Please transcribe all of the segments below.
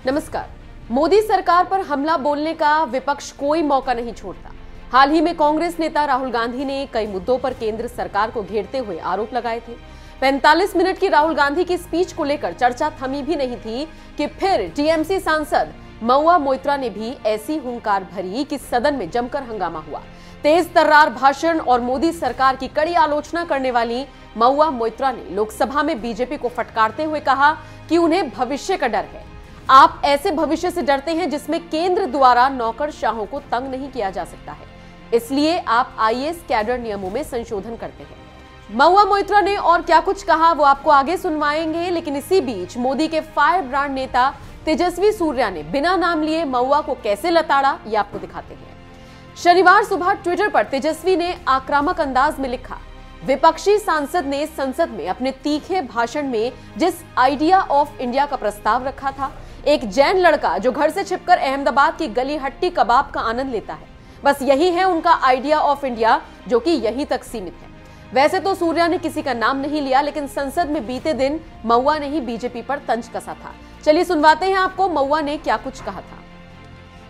नमस्कार। मोदी सरकार पर हमला बोलने का विपक्ष कोई मौका नहीं छोड़ता। हाल ही में कांग्रेस नेता राहुल गांधी ने कई मुद्दों पर केंद्र सरकार को घेरते हुए आरोप लगाए थे। 45 मिनट की राहुल गांधी की स्पीच को लेकर चर्चा थमी भी नहीं थी कि फिर टीएमसी सांसद महुआ मोइत्रा ने भी ऐसी हुंकार भरी कि सदन में जमकर हंगामा हुआ। तेज तर्रार भाषण और मोदी सरकार की कड़ी आलोचना करने वाली महुआ मोइत्रा ने लोकसभा में बीजेपी को फटकारते हुए कहा कि उन्हें भविष्य का डर है। आप ऐसे भविष्य से डरते हैं जिसमें केंद्र द्वारा नौकरशाहों को तंग नहीं किया जा सकता है, इसलिए आप आईएएस कैडर नियमों में संशोधन करते हैं। महुआ मोइत्रा ने और क्या कुछ कहा वो आपको आगे सुनवाएंगे, लेकिन इसी बीच मोदी के फायर ब्रांड नेता तेजस्वी सूर्या ने बिना नाम लिए महुआ को कैसे लताड़ा ये आपको दिखाते हैं। शनिवार सुबह ट्विटर पर तेजस्वी ने आक्रामक अंदाज में लिखा, विपक्षी सांसद ने संसद में अपने तीखे भाषण में जिस आइडिया ऑफ इंडिया का प्रस्ताव रखा था, एक जैन लड़का जो घर से छिपकर अहमदाबाद की गली हट्टी कबाब का आनंद लेता है, बस यही है उनका आइडिया ऑफ इंडिया, जो कि यहीं तक सीमित है। वैसे तो सूर्या ने किसी का नाम नहीं लिया, लेकिन संसद में बीते दिन महुआ ने ही बीजेपी पर तंज कसा था। चलिए सुनवाते हैं आपको महुआ ने क्या कुछ कहा था।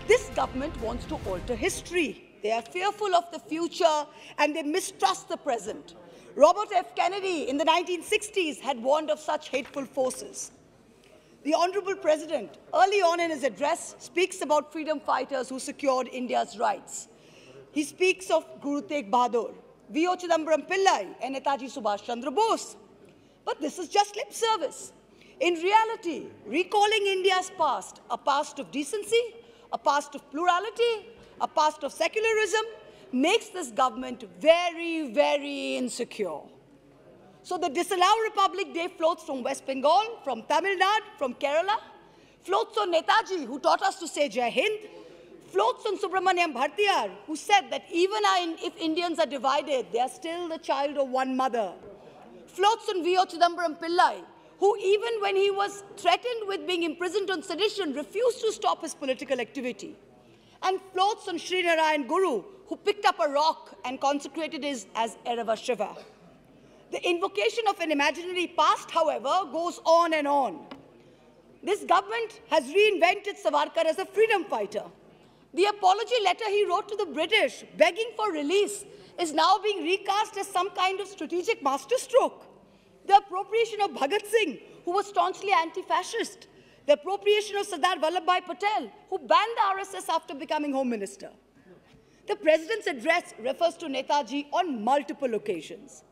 This government wants to alter history. They are fearful of the future and they mistrust the present. Robert F. Kennedy in the 1960s had warned of such hateful forces. The Honorable President, early on in his address, speaks about freedom fighters who secured India's rights. He speaks of Guru Tegh Bahadur, V.O. Chidambaram Pillai, and Netaji Subhash Chandra Bose. But this is just lip service. In reality, recalling India's past, a past of decency, a past of plurality, a past of secularism, makes this government very, very insecure. So the Disallow Republic Day floats from West Bengal, from Tamil Nadu, from Kerala, floats on Netaji, who taught us to say Jai Hind, floats on Subramaniam Bhartiyar, who said that even if Indians are divided, they are still the child of one mother, floats on V.O. Chidambaram Pillai, who even when he was threatened with being imprisoned on sedition, refused to stop his political activity, and floats on Sri Narayan Guru, who picked up a rock and consecrated it as Erava Shiva. The invocation of an imaginary past, however, goes on and on. This government has reinvented Savarkar as a freedom fighter. The apology letter he wrote to the British, begging for release, is now being recast as some kind of strategic masterstroke. The appropriation of Bhagat Singh, who was staunchly anti-fascist. The appropriation of Sardar Vallabhbhai Patel, who banned the RSS after becoming Home Minister. The President's address refers to Netaji on multiple occasions.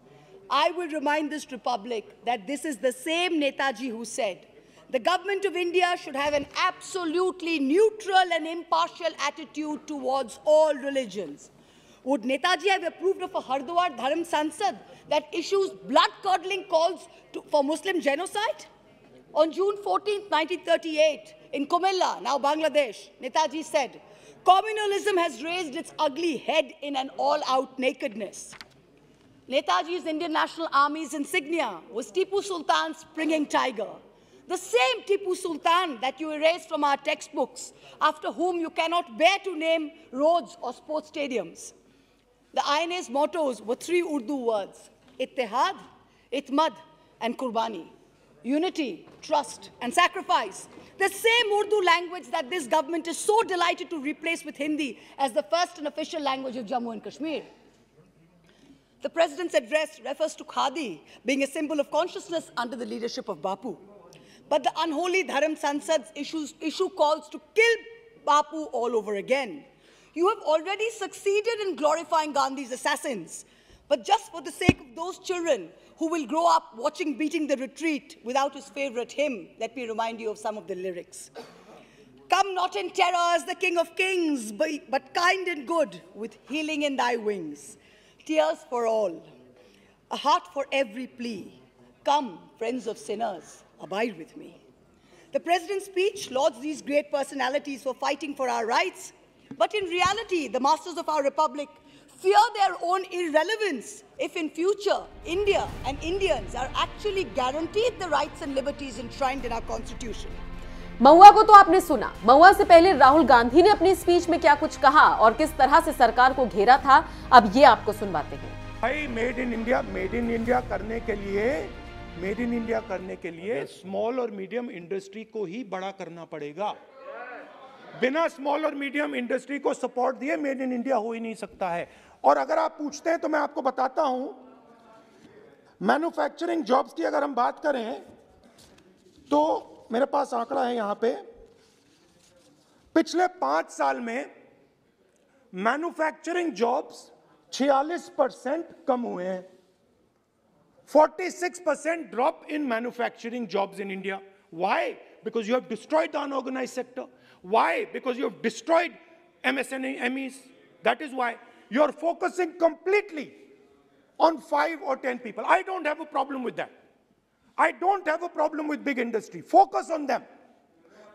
I will remind this Republic that this is the same Netaji who said, the government of India should have an absolutely neutral and impartial attitude towards all religions. Would Netaji have approved of a Hardwar Dharam Sansad that issues blood-curdling calls for Muslim genocide? On June 14, 1938, in Comilla, now Bangladesh, Netaji said, communalism has raised its ugly head in an all-out nakedness. Netaji's Indian National Army's insignia was Tipu Sultan's springing tiger. The same Tipu Sultan that you erased from our textbooks, after whom you cannot bear to name roads or sports stadiums. The INA's mottos were three Urdu words, Ittihad, Itmad, and Qurbani. Unity, trust, and sacrifice. The same Urdu language that this government is so delighted to replace with Hindi as the first and official language of Jammu and Kashmir. The President's address refers to Khadi being a symbol of consciousness under the leadership of Bapu. But the unholy Dharam Sansad's issue calls to kill Bapu all over again. You have already succeeded in glorifying Gandhi's assassins. But just for the sake of those children who will grow up watching Beating the Retreat without his favorite hymn, let me remind you of some of the lyrics. Come not in terror as the King of Kings, but kind and good, with healing in thy wings. Tears for all, a heart for every plea. Come, friends of sinners, abide with me. The President's speech lauds these great personalities for fighting for our rights, but in reality, the masters of our republic fear their own irrelevance if in future India and Indians are actually guaranteed the rights and liberties enshrined in our constitution. महुआ को तो आपने सुना। महुआ से पहले राहुल गांधी ने अपनी speech में क्या कुछ कहा और किस तरह से सरकार को घेरा था, अब ये आपको सुनवाते हैं। भाई मेड इन इंडिया करने के लिए मेड इन इंडिया करने के लिए स्मॉल और मीडियम इंडस्ट्री को ही बड़ा करना पड़ेगा। बिना स्मॉल और मीडियम इंडस्ट्री को सपोर्ट दिए मेड इन इंडिया हो ही नहीं सकता है। और अगर आप पूछते हैं तो मैं आपको बताता हूं, मैन्युफैक्चरिंग जॉब्स की अगर हम बात करें तो मेरे पास आंकड़ा है यहां पे, पिछले 5 साल में मैन्युफैक्चरिंग जॉब्स 46% कम हुए हैं। 46% drop in manufacturing jobs in India. Why? Because you have destroyed the unorganized sector. Why? Because you have destroyed MSMEs. That is why you are focusing completely on 5 or 10 people. I don't have a problem with that. I don't have a problem with big industry. Focus on them.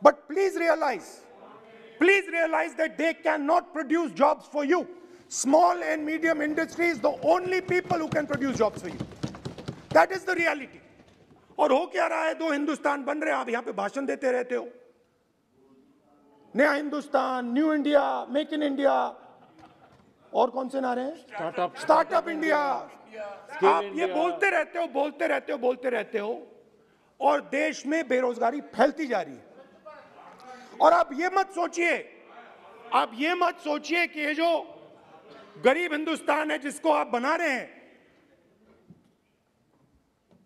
But please realize that they cannot produce jobs for you. Small and medium industry is the only people who can produce jobs for you. That is the reality. और हो क्या रहा है, 2 हिंदुस्तान बन रहे हैं, आप यहां पे भाषण देते रहते हो, नया Hindustan, new India, make in India, और कौन से नारे हैं, स्टार्टअप इंडिया। आप ये बोलते रहते हो और देश में बेरोजगारी फैलती जा रही है। और आप ये मत सोचिए कि ये जो गरीब हिंदुस्तान है जिसको आप बना रहे हैं,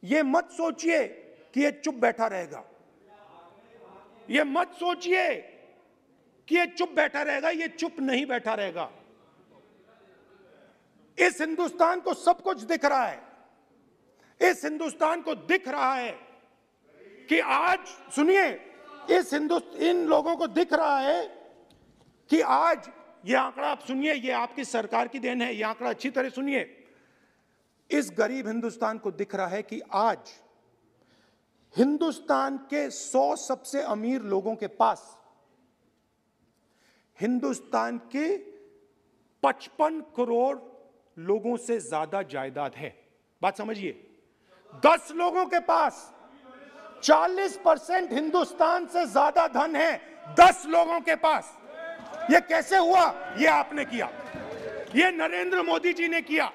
ये मत सोचिए कि ये चुप बैठा रहेगा। ये मत सोचिए कि ये चुप बैठा रहेगा, ये चुप नहीं बैठा रहेगा। इस हिंदुस्तान को सब कुछ दिख रहा है। इस हिंदुस्तान को दिख रहा है कि आज, सुनिए, इन लोगों को दिख रहा है कि आज, ये आंकड़ा आप सुनिए, ये आपकी सरकार की देन है, ये आंकड़ा अच्छी तरह सुनिए। इस गरीब हिंदुस्तान को दिख रहा है कि आज हिंदुस्तान के 100 सबसे अमीर लोगों के पास हिंदुस्तान के 55 करोड़ लोगों से ज्यादा जायदाद है। बात समझिए, 10 लोगों के पास 40% हिंदुस्तान से ज्यादा धन है, 10 लोगों के पास। यह कैसे हुआ? यह आपने किया, यह नरेंद्र मोदी जी ने किया।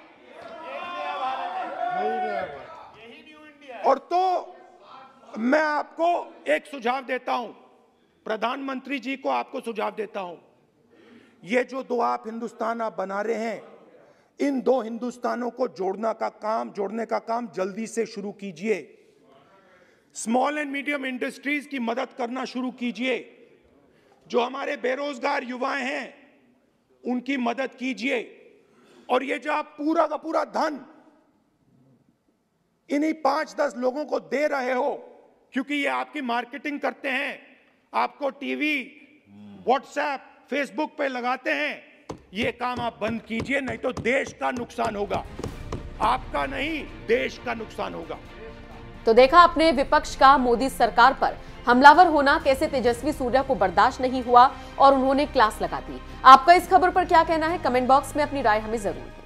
और तो मैं आपको एक सुझाव देता हूं, प्रधानमंत्री जी को आपको सुझाव देता हूं, ये जो 2 आप हिंदुस्तान आप बना रहे हैं, इन 2 हिंदुस्तानों को जोड़ने का काम जल्दी से शुरू कीजिए। स्मॉल एंड मीडियम इंडस्ट्रीज की मदद करना शुरू कीजिए। जो हमारे बेरोजगार युवाएं हैं उनकी मदद कीजिए। और ये जो आप पूरा का पूरा धन इन्हीं 5-10 लोगों को दे रहे हो, क्योंकि ये आपकी मार्केटिंग करते हैं, आपको टीवी, व्हाट्सएप, फेसबुक पे लगाते हैं, ये काम आप बंद कीजिए, नहीं तो देश का नुकसान होगा। आपका नहीं, देश का नुकसान होगा। तो देखा आपने विपक्ष का मोदी सरकार पर हमलावर होना कैसे तेजस्वी सूर्या को बर्दाश्त नहीं हुआ और उन्होंने क्लास लगा दी। आपका इस खबर पर क्या कहना है? कमेंट बॉक्स में अपनी राय हमें जरूर दें।